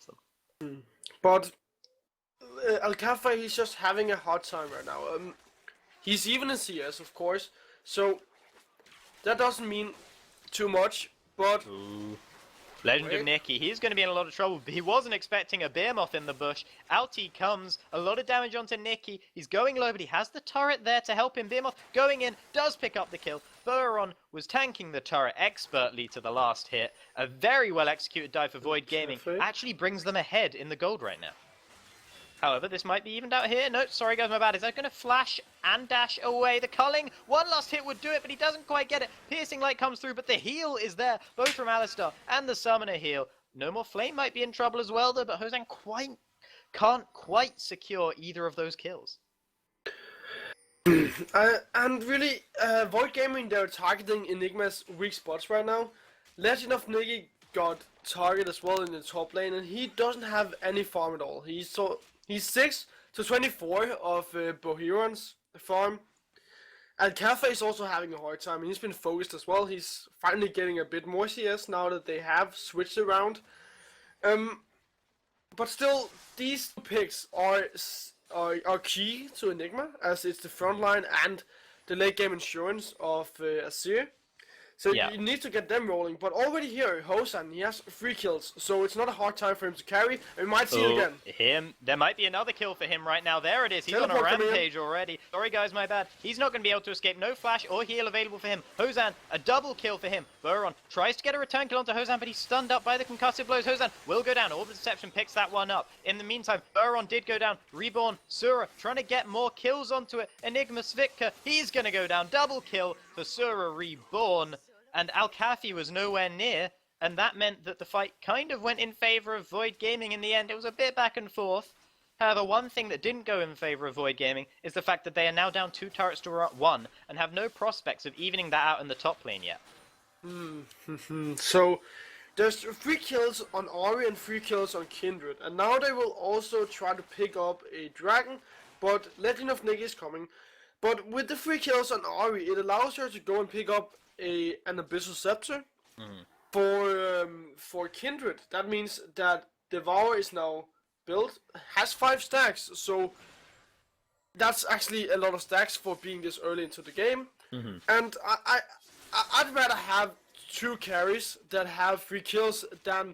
towards them. But Alcafa, he's just having a hard time right now. He's even in CS, of course, so that doesn't mean too much, but... Ooh. Legend of Nicky, he's going to be in a lot of trouble. He wasn't expecting a beer moth in the bush. Out he comes, a lot of damage onto Nicky. He's going low, but he has the turret there to help him. Beer moth going in, does pick up the kill. Benvarmeren was tanking the turret expertly to the last hit. A very well executed dive for Void Gaming. Actually brings them ahead in the gold right now. However, this might be evened out here. No, sorry guys, my bad. Is that going to flash and dash away? The culling, one last hit would do it, but he doesn't quite get it. Piercing light comes through, but the heal is there, both from Alistar and the summoner heal. No More Flame might be in trouble as well, though, but Hosan can't quite secure either of those kills. And really, Void Gaming, they're targeting Enigma's weak spots right now. Legend of Nicky got target as well in the top lane, and he doesn't have any farm at all. He's 6 to 24 of Boheron's farm. And Cafe is also having a hard time, and he's been focused as well. He's finally getting a bit more CS now that they have switched around. But still, these picks are key to Enigma, as it's the front line and the late game insurance of Azir. So you need to get them rolling, but already here, Hosan, he has 3 kills, so it's not a hard time for him to carry, and we might see it again. There might be another kill for him right now. There it is, he's on a rampage already. Sorry guys, my bad. He's not going to be able to escape. No flash or heal available for him. Hosan, a double kill for him. Benvarmeren tries to get a return kill onto Hosan, but he's stunned up by the concussive blows. Hosan will go down. Orb of Deception picks that one up. In the meantime, Benvarmeren did go down. Reborn, Sura trying to get more kills onto it. Enigma Svitka, he's going to go down. Double kill for Sura Reborn. And Al-Kafi was nowhere near, and that meant that the fight kind of went in favor of Void Gaming in the end. It was a bit back and forth. However, one thing that didn't go in favor of Void Gaming is the fact that they are now down 2 turrets to 1 and have no prospects of evening that out in the top lane yet. So, there's 3 kills on Ori and 3 kills on Kindred, and now they will also try to pick up a dragon, but Legend of Nicky is coming. But with the 3 kills on Ori, it allows her to go and pick up an Abyssal Scepter. For Kindred. That means that Devour is now built, has 5 stacks, so that's actually a lot of stacks for being this early into the game. And I'd rather have 2 carries that have 3 kills than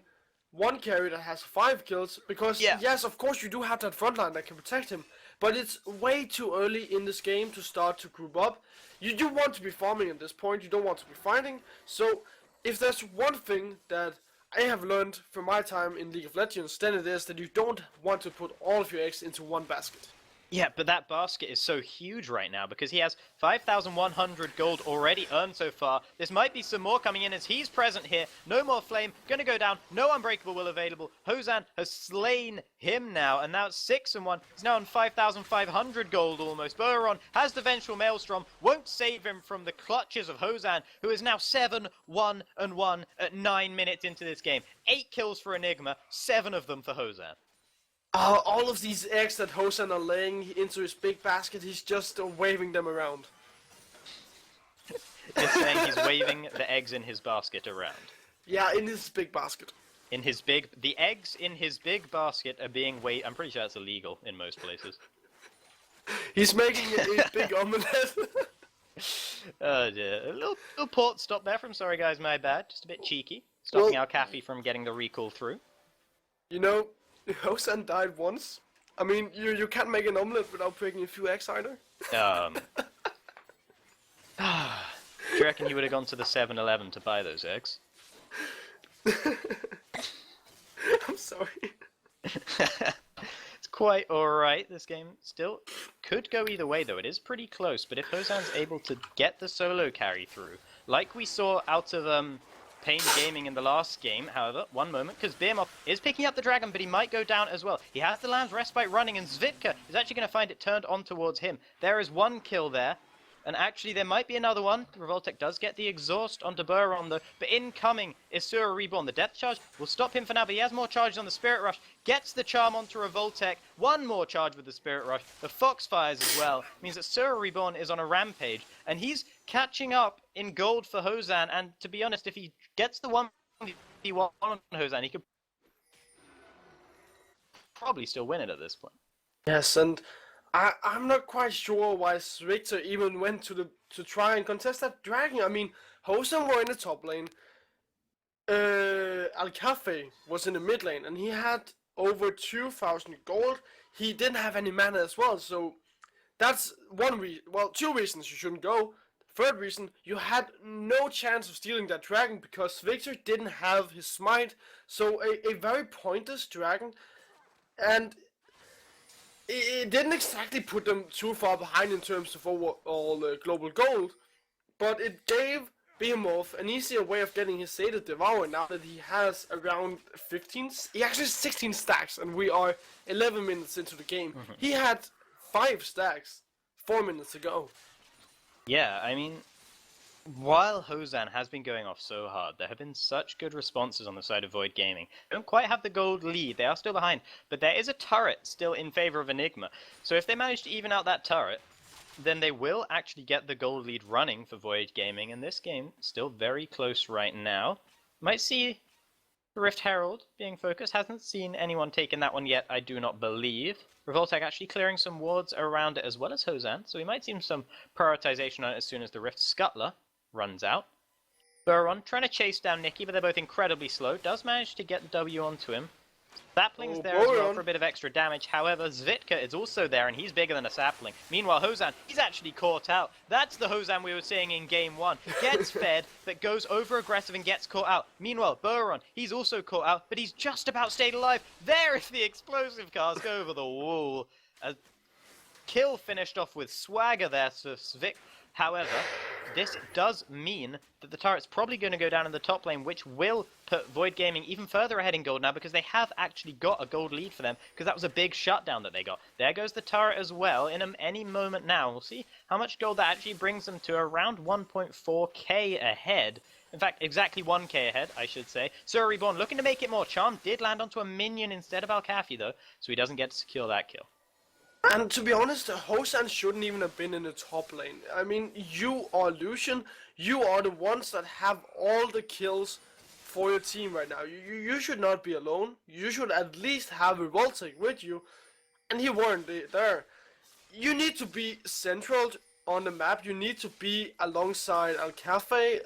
1 carry that has 5 kills, because yes, of course you do have that frontline that can protect him, but it's way too early in this game to start to group up. You do want to be farming at this point, you don't want to be fighting. So if there's one thing that I have learned from my time in League of Legends, then it is that you don't want to put all of your eggs into one basket. Yeah, but that basket is so huge right now because he has 5,100 gold already earned so far. This might be some more coming in as he's present here. No More Flame, gonna go down. No Unbreakable Will available. Hosan has slain him now, and now it's 6-1. He's now on 5,500 gold almost. Benvarmeren has the Vengeful Maelstrom, won't save him from the clutches of Hosan, who is now 7-1-1 at 9 minutes into this game. 8 kills for Enigma, 7 of them for Hosan. All of these eggs that Hosan are laying into his big basket, he's just waving them around. You're saying he's waving the eggs in his basket around? Yeah, in his big basket. The eggs in his big basket are being waved. I'm pretty sure that's illegal in most places. He's making a big omelette. Oh dear. A little port stop there from Sorry Guys, My Bad. Just a bit cheeky. Stopping Al-Kafi from getting the recall through. You know, Hosan died once. I mean, you can't make an omelette without breaking a few eggs either. Do you reckon he would have gone to the 7-Eleven to buy those eggs? I'm sorry. It's quite alright. This game still could go either way, though. It is pretty close, but if Hosan's able to get the solo carry through, like we saw out of Pain Gaming in the last game, however, one moment, because Behemoth is picking up the dragon, but he might go down as well. He has the Lamb's Respite running, and Svitka is actually going to find it turned on towards him. There is 1 kill there, and actually there might be another one. Revoltech does get the exhaust onto Benvarmeren though, but incoming is Sura Reborn. The Death Charge will stop him for now, but he has more charges on the Spirit Rush. Gets the charm onto Revoltech. 1 more charge with the Spirit Rush. The Foxfires as well. It means that Sura Reborn is on a rampage, and he's catching up in gold for Hosan, and to be honest, if he gets the 1v1 on Hosan, he could probably still win it at this point. Yes, and I'm not quite sure why Victor even went to try and contest that dragon. I mean, Hosen were in the top lane. Alcafe was in the mid lane, and he had over 2,000 gold. He didn't have any mana as well, so that's one reason. Well, two reasons you shouldn't go. Third reason, you had no chance of stealing that dragon because Victor didn't have his smite, so a very pointless dragon, and it didn't exactly put them too far behind in terms of overall global gold, but it gave Behemoth an easier way of getting his Sated Devourer now that he has around 15, he actually has 16 stacks, and we are 11 minutes into the game. He had 5 stacks 4 minutes ago. Yeah, I mean, while Hosan has been going off so hard, there have been such good responses on the side of Void Gaming. They don't quite have the gold lead, they are still behind, but there is a turret still in favor of Enigma. So if they manage to even out that turret, then they will actually get the gold lead running for Void Gaming, and this game still very close right now. Might see the Rift Herald being focused, hasn't seen anyone taking that one yet, I do not believe. Revoltech actually clearing some wards around it as well as Hosan, so we might see some prioritization on it as soon as the Rift Scuttler runs out. Buron trying to chase down Nicky, but they're both incredibly slow. Does manage to get the W onto him. Sapling's there as well for a bit of extra damage. However, Zvitka is also there, and he's bigger than a sapling. Meanwhile, Hosan, he's actually caught out. That's the Hosan we were seeing in Game 1. Gets fed, but goes over-aggressive and gets caught out. Meanwhile, Buron, he's also caught out, but he's just about stayed alive. There is the explosive cast over the wall. A kill finished off with swagger there for Zvik. However, this does mean that the turret's probably going to go down in the top lane, which will put Void Gaming even further ahead in gold now, because they have actually got a gold lead for them, because that was a big shutdown that they got. There goes the turret as well in any moment now. We'll see how much gold that actually brings them to, around 1.4k ahead. In fact, exactly 1k ahead, I should say. Sir Reborn looking to make it more. Charm did land onto a minion instead of Alcafe, though, so he doesn't get to secure that kill. And to be honest, Hosan shouldn't even have been in the top lane. I mean, you are Lucian, you are the ones that have all the kills for your team right now. You should not be alone. You should at least have a Revoltech with you, and he weren't there. You need to be central on the map. You need to be alongside Alcafe,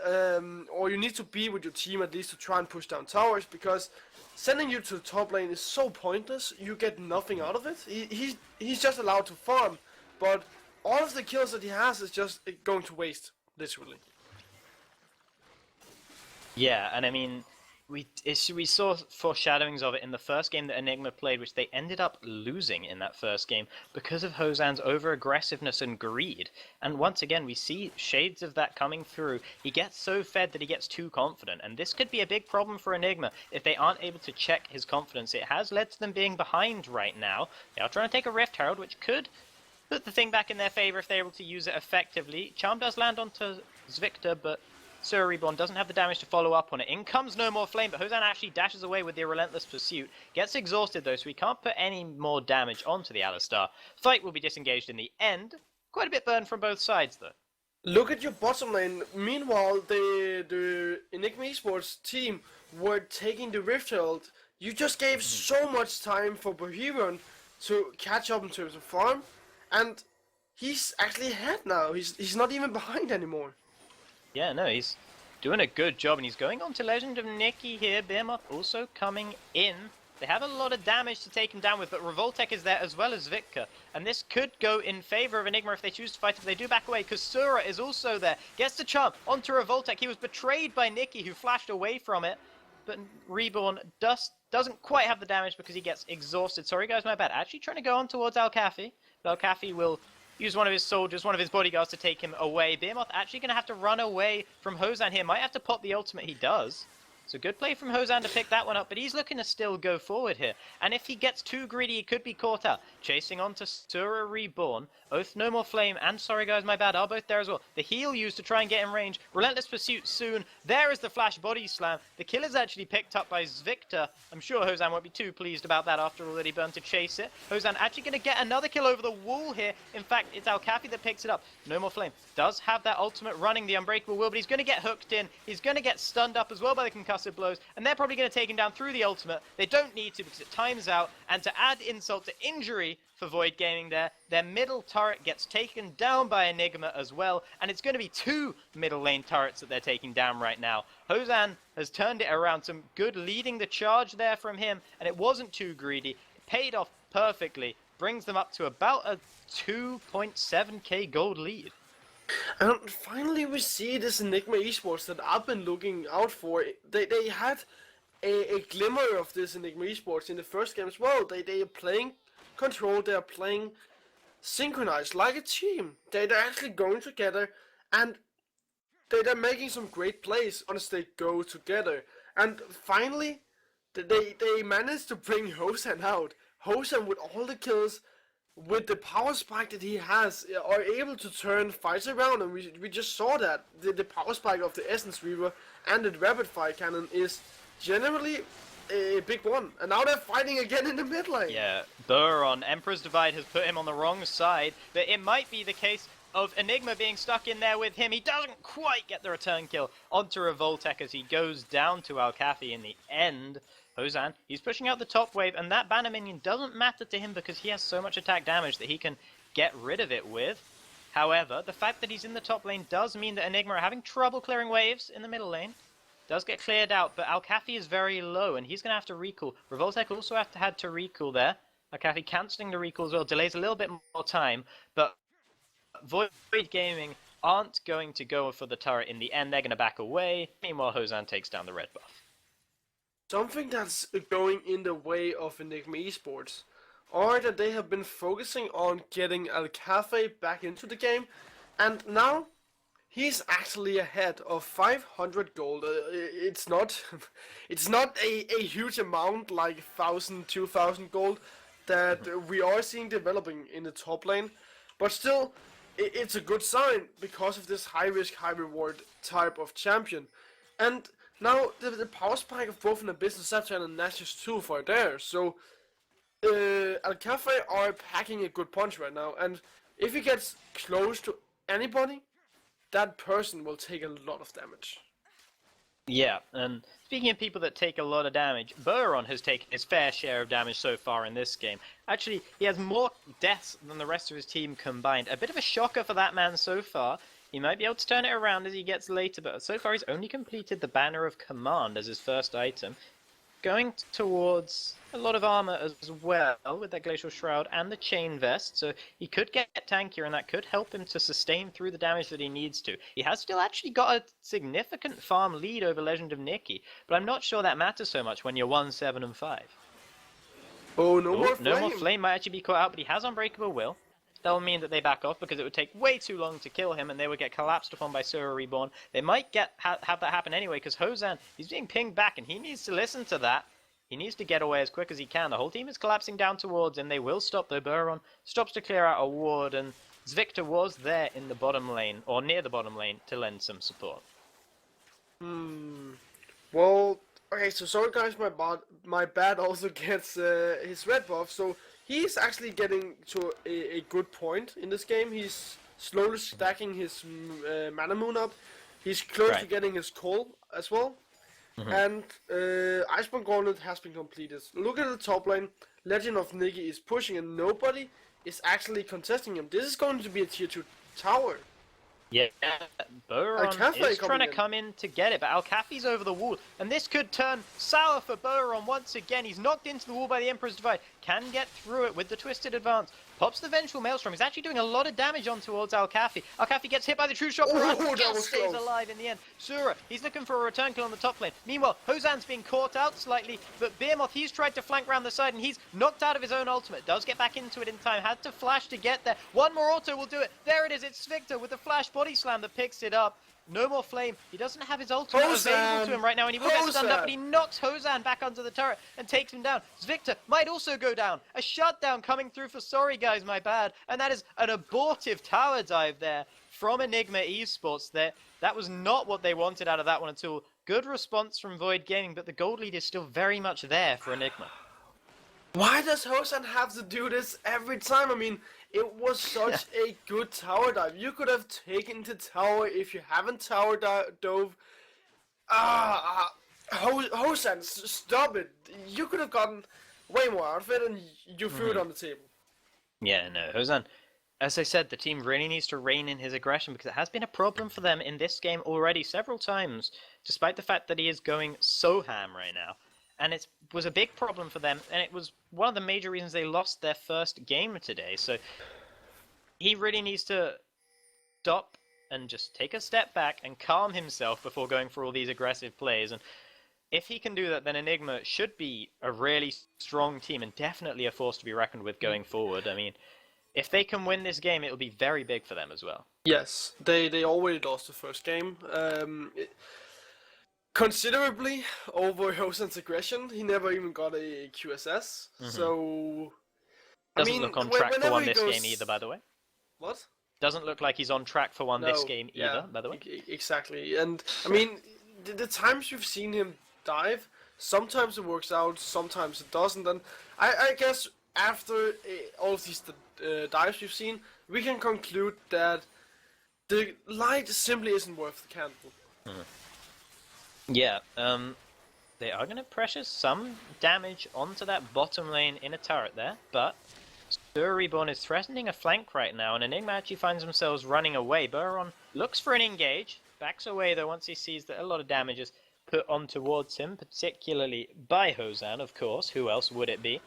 or you need to be with your team at least to try and push down towers, because sending you to the top lane is so pointless. You get nothing out of it. He's just allowed to farm, but all of the kills that he has is just going to waste, literally. Yeah, and I mean, we saw foreshadowings of it in the first game that Enigma played, which they ended up losing in that first game because of Hosan's over-aggressiveness and greed. And once again, we see shades of that coming through. He gets so fed that he gets too confident, and this could be a big problem for Enigma if they aren't able to check his confidence. It has led to them being behind right now. They are trying to take a Rift Herald, which could put the thing back in their favor if they're able to use it effectively. Charm does land onto Zviktor, but Sir Reborn doesn't have the damage to follow up on it. In comes No More Flame, but Hosan actually dashes away with the Relentless Pursuit. Gets exhausted though, so he can't put any more damage onto the Alistar. Fight will be disengaged in the end. Quite a bit burned from both sides though. Look at your bottom lane. Meanwhile, the Enigma Esports team were taking the Rift Herald. You just gave so much time for Bohemian to catch up in terms of farm, and he's actually ahead now. He's not even behind anymore. Yeah, no, he's doing a good job, and he's going on to Legend of Nicky here. Behemoth also coming in. They have a lot of damage to take him down with, but Revoltech is there as well as Vitka. And this could go in favor of Enigma if they choose to fight. If they do back away, because Sura is also there. Gets the charm onto Revoltech. He was betrayed by Nicky, who flashed away from it. But Reborn doesn't quite have the damage because he gets exhausted. Sorry guys, my bad. Actually trying to go on towards Alcafe. But Alcafe will use one of his soldiers, one of his bodyguards to take him away. Behemoth actually going to have to run away from Hosan here. Might have to pop the ultimate. He does. So good play from Hosan to pick that one up, but he's looking to still go forward here. And if he gets too greedy, he could be caught out. Chasing on to Sura Reborn. Both No More Flame and Sorry Guys My Bad are both there as well. The heal used to try and get in range. Relentless Pursuit soon. There is the flash body slam. The kill is actually picked up by Zviktor. I'm sure Hosan won't be too pleased about that after all that he burned to chase it. Hosan actually going to get another kill over the wall here. In fact, it's Alcafe that picks it up. No More Flame does have that ultimate running the Unbreakable Will, but he's going to get hooked in. He's going to get stunned up as well by the concussed concussive blows, and they're probably going to take him down through the ultimate. They don't need to because it times out, and to add insult to injury for Void Gaming there, their middle turret gets taken down by Enigma as well, and it's going to be 2 middle lane turrets that they're taking down right now. Hosan has turned it around, some good leading the charge there from him, and it wasn't too greedy. It paid off perfectly, brings them up to about a 2.7k gold lead. And finally we see this Enigma Esports that I've been looking out for. They had a glimmer of this Enigma Esports in the first game as well. They are playing control, they are playing synchronized like a team. They're actually going together, and they're making some great plays once they go together. And finally, they managed to bring Hosan out. Hosan, with all the kills, with the power spike that he has, are able to turn fights around, and we just saw that. The power spike of the Essence Reaver and the Rapid Fire Cannon is generally a big one. And now they're fighting again in the mid lane. Yeah, Buron, Emperor's Divide has put him on the wrong side, but it might be the case of Enigma being stuck in there with him. He doesn't quite get the return kill onto Revoltech as he goes down to Alcafi in the end. Hosan, he's pushing out the top wave, and that banner minion doesn't matter to him because he has so much attack damage that he can get rid of it with. However, the fact that he's in the top lane does mean that Enigma are having trouble clearing waves in the middle lane. Does get cleared out, but Alcafi is very low, and he's going to have to recall. Revoltech also had to recall there. Alcafi cancelling the recall as well, delays a little bit more time, but Void Gaming aren't going to go for the turret in the end. They're going to back away. Meanwhile, Hosan takes down the red buff. Something that's going in the way of Enigma Esports are that they have been focusing on getting Alcafe back into the game, and now he's actually ahead of 500 gold. It's not a huge amount like 1,000, 2,000 gold that we are seeing developing in the top lane, but still it's a good sign because of this high risk, high reward type of champion. And now the power spike of both an Abyss and Scepter and Nash's 2 are there, so Alcafe are packing a good punch right now, and if he gets close to anybody, that person will take a lot of damage. Yeah, and speaking of people that take a lot of damage, Buron has taken his fair share of damage so far in this game. Actually, he has more deaths than the rest of his team combined. A bit of a shocker for that man so far. He might be able to turn it around as he gets later, but so far he's only completed the Banner of Command as his first item. Going towards a lot of armor as well with that Glacial Shroud and the Chain Vest, so he could get tankier and that could help him to sustain through the damage that he needs to. He has still actually got a significant farm lead over Legend of Nikki, but I'm not sure that matters so much when you're 1, 7, and 5. Oh, no more Flame! No more Flame might actually be caught out, but he has Unbreakable Will. That'll mean that they back off because it would take way too long to kill him and they would get collapsed upon by Sura Reborn. They might have that happen anyway because Hosan, he's being pinged back and he needs to listen to that. He needs to get away as quick as he can. The whole team is collapsing down towards him. They will stop though. Buron stops to clear out a ward, and Zvictor was there in the bottom lane, or near the bottom lane, to lend some support. Well, okay, so sorry guys, my bad also gets his red buff, so he's actually getting to a good point in this game. He's slowly stacking his mana moon up. He's close to getting his call as well. And Iceborne Gauntlet has been completed. Look at the top lane. Legend of Nikki is pushing and nobody is actually contesting him. This is going to be a tier 2 tower. Yeah, Buron is trying to come in to get it, but Alcafi's over the wall, and this could turn sour for Buron once again. He's knocked into the wall by the Emperor's Divide, can get through it with the Twisted Advance, pops the Vengeful Maelstrom. He's actually doing a lot of damage on towards Alcafi. Alcafi gets hit by the True Shot, but stays alive in the end. Sura, he's looking for a return kill on the top lane. Meanwhile, Hosan's being caught out slightly, but Behemoth, he's tried to flank round the side, and he's knocked out of his own ultimate. Does get back into it in time, had to flash to get there. One more auto will do it. There it is, it's Zvictor with the flash body slam that picks it up. No more Flame. He doesn't have his ultimate available to him right now, and he will get stunned up, but he knocks Hosan back onto the turret and takes him down. Zvictor might also go down. A shutdown coming through for sorry guys, my bad. And that is an abortive tower dive there from Enigma Esports there. That was not what they wanted out of that one at all. Good response from Void Gaming, but the gold lead is still very much there for Enigma. Why does Hosan have to do this every time? I mean, it was such a good tower dive. You could have taken the tower if you haven't tower dove. Hosan, stop it! You could have gotten way more out of it, and you threw it on the table. Yeah, no, Hosan. As I said, the team really needs to rein in his aggression because it has been a problem for them in this game already several times, despite the fact that he is going so ham right now. And it was a big problem for them, and it was one of the major reasons they lost their first game today. So he really needs to stop and just take a step back and calm himself before going for all these aggressive plays. And if he can do that, then Enigma should be a really strong team and definitely a force to be reckoned with going forward. I mean, if they can win this game, it'll be very big for them as well. Yes, they already lost the first game. Considerably over Hosan's aggression. He never even got a QSS. So Doesn't look on track for one this game either, by the way. What? Doesn't look like he's on track for one this game either, by the way. Exactly. And I mean, the times you've seen him dive, sometimes it works out, sometimes it doesn't. And I guess after all of these dives we've seen, we can conclude that the light simply isn't worth the candle. Yeah, they are going to pressure some damage onto that bottom lane in a turret there, but Reborn is threatening a flank right now, and Enigma actually finds themselves running away. Buron looks for an engage, backs away though once he sees that a lot of damage is put on towards him, particularly by Hosan, of course. Who else would it be?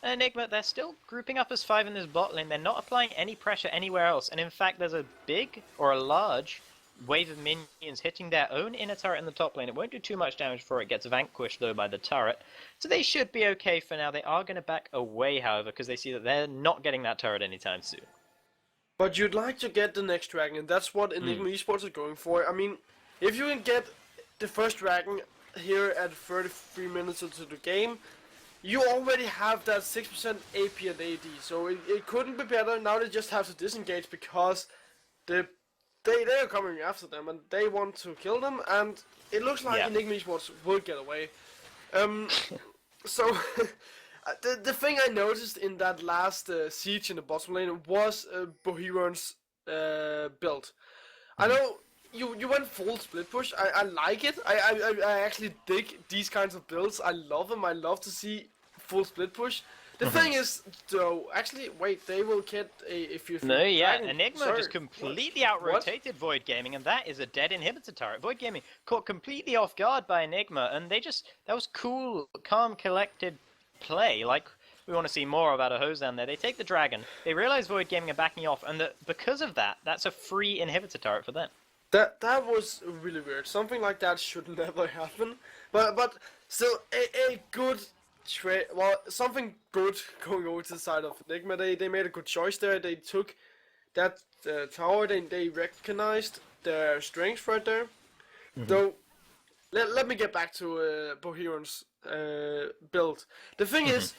Enigma, they're still grouping up as 5 in this bot lane. They're not applying any pressure anywhere else, and in fact there's a big, or a large, wave of minions hitting their own inner turret in the top lane. It won't do too much damage before it gets vanquished though by the turret, so they should be okay for now. They are going to back away, however, because they see that they're not getting that turret anytime soon. But you'd like to get the next dragon, and that's what Enigma Esports are going for. I mean, if you can get the first dragon here at 33 minutes into the game, you already have that 6% AP and AD, so it couldn't be better. Now they just have to disengage because they are coming after them and they want to kill them, and it looks like Enigma Esports will get away. So the thing I noticed in that last siege in the bottom lane was Boheron's build. I know you went full split push. I like it. I actually dig these kinds of builds. I love them. I love to see full split push. The thing is, though, actually, wait, they will get a few. No, yeah, Enigma just completely out-rotated Void Gaming, and that is a dead inhibitor turret. Void Gaming caught completely off guard by Enigma, and that was cool, calm, collected play. Like, we want to see more about a Hosan there. They take the dragon, they realize Void Gaming are backing off, and because of that, that's a free inhibitor turret for them. That was really weird. Something like that should never happen. But still, a good trade. Well, something good going over to the side of Enigma. They made a good choice there. They took that tower. They recognized their strengths right there. Though, let me get back to Boheron's build. The thing is,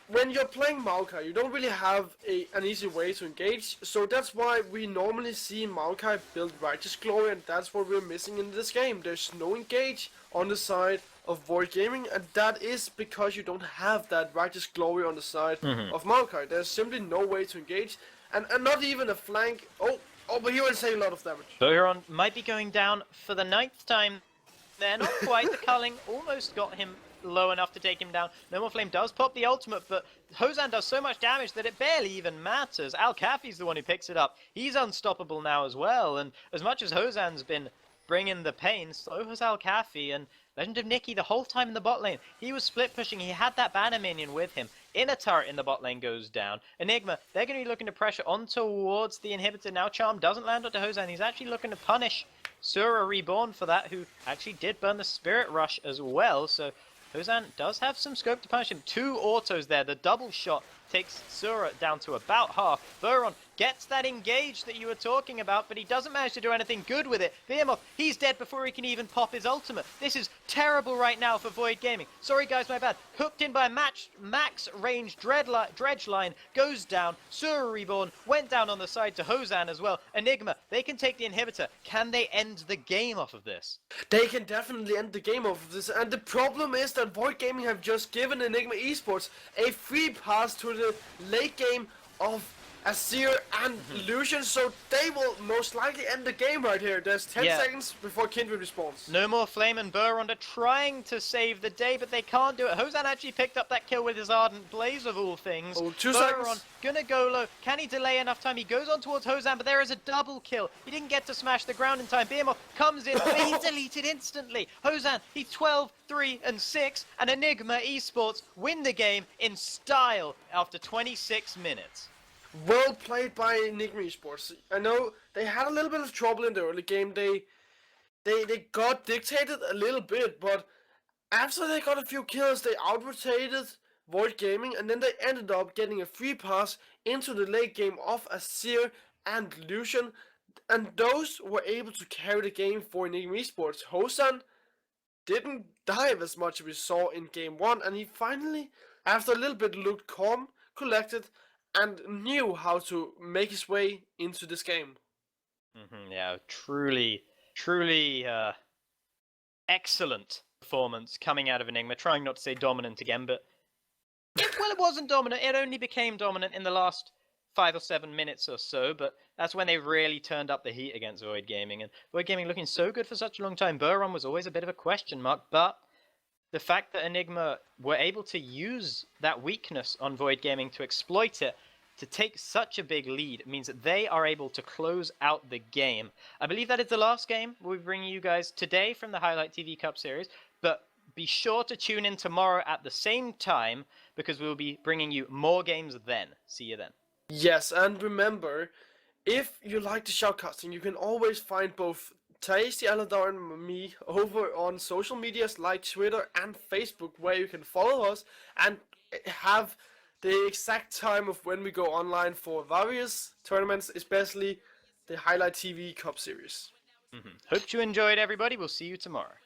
when you're playing Maokai, you don't really have an easy way to engage, so that's why we normally see Maokai build Righteous Glory, and that's what we're missing in this game. There's no engage on the side of Void Gaming, and that is because you don't have that Righteous Glory on the side of Maokai. There's simply no way to engage, and not even a flank. Oh, Boheron saying a lot of damage. Boheron might be going down for the 9th time. They're not quite. The culling almost got him low enough to take him down. No More Flame does pop the ultimate, but Hosan does so much damage that it barely even matters. Al-Kafi's the one who picks it up. He's unstoppable now as well, and as much as Hosan's been bringing the pain, so has Al-Kafi, and Legend of Nikki the whole time in the bot lane. He was split pushing, he had that banner minion with him. Inner turret in the bot lane goes down. Enigma, they're going to be looking to pressure on towards the inhibitor. Now Charm doesn't land onto Hosan, he's actually looking to punish Sura Reborn for that, who actually did burn the Spirit Rush as well, so Hosan does have some scope to punish him. 2 autos there. The double shot takes Sura down to about half. Buron gets that engage that you were talking about, but he doesn't manage to do anything good with it. Behemoth, he's dead before he can even pop his ultimate. This is terrible right now for Void Gaming. Sorry guys, my bad. Hooked in by a max range dredge line, goes down. Sura Reborn went down on the side to Hosan as well. Enigma, they can take the inhibitor. Can they end the game off of this? They can definitely end the game off of this, and the problem is that Void Gaming have just given Enigma Esports a free pass to the late game of Azir and Lucian, so they will most likely end the game right here. There's 10 Yeah. seconds before Kindred respawns. No more Flame and Burr are trying to save the day, but they can't do it. Hosan actually picked up that kill with his Ardent Blaze of all things. Oh, 2 Burron seconds. gonna go low. Can he delay enough time? He goes on towards Hosan, but there is a double kill. He didn't get to smash the ground in time. Behemoth comes in, but he's deleted instantly. Hosan, he's 12, 3, and 6, and Enigma Esports win the game in style after 26 minutes. Well played by Enigma Esports. I know they had a little bit of trouble in the early game. They got dictated a little bit, but after they got a few kills, they out-rotated Void Gaming, and then they ended up getting a free pass into the late game of Azir and Lucian, and those were able to carry the game for Enigma Esports. Hosan didn't dive as much as we saw in game 1, and he finally, after a little bit, looked calm, collected, and knew how to make his way into this game. Yeah, truly excellent performance coming out of Enigma. Trying not to say dominant again, but it wasn't dominant. It only became dominant in the last 5 or 7 minutes or so, but that's when they really turned up the heat against Void Gaming. And Void Gaming looking so good for such a long time. Burron was always a bit of a question mark, but the fact that Enigma were able to use that weakness on Void Gaming to exploit it, to take such a big lead, means that they are able to close out the game. I believe that is the last game we'll be bringing you guys today from the Highlight TV Cup Series, but be sure to tune in tomorrow at the same time, because we'll be bringing you more games then. See you then. Yes, and remember, if you like the shoutcasting, you can always find both Tasty, Aladar, and me over on social medias like Twitter and Facebook, where you can follow us and have the exact time of when we go online for various tournaments, especially the Highlight TV Cup Series. Hope you enjoyed, everybody. We'll see you tomorrow.